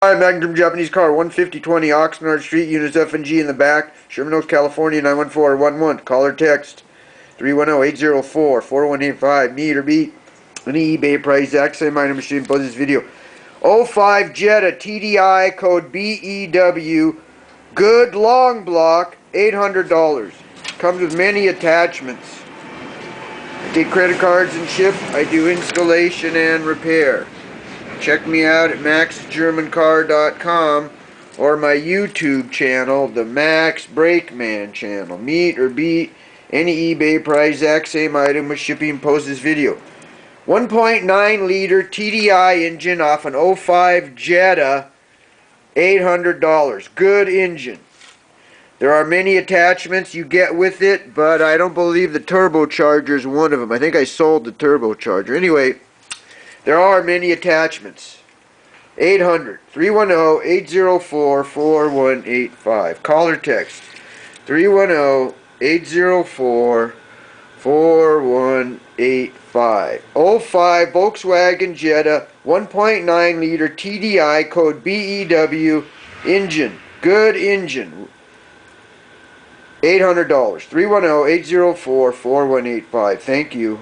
Hi, Magnum Japanese car, 15020 Oxnard Street, units F and G in the back, Sherman Oaks, California, 91411. Call or text 310-804-4185. Meet or beat any eBay price, exact same item machine. Pause this video. '05 Jetta TDI code BEW, good long block, $800. Comes with many attachments. I take credit cards and ship. I do installation and repair. Check me out at maxgermancar.com or my YouTube channel, the Max Brakeman channel. Meet or beat any eBay price, exact same item with shipping. Post this video. 1.9 liter TDI engine off an '05 Jetta, $800. Good engine. There are many attachments you get with it, but I don't believe the turbocharger is one of them. I think I sold the turbocharger. Anyway, there are many attachments. 800-310-804-4185. Call or text 310-804-4185. '05 Volkswagen Jetta 1.9 liter TDI code BEW engine. Good engine. $800. 310-804-4185. Thank you.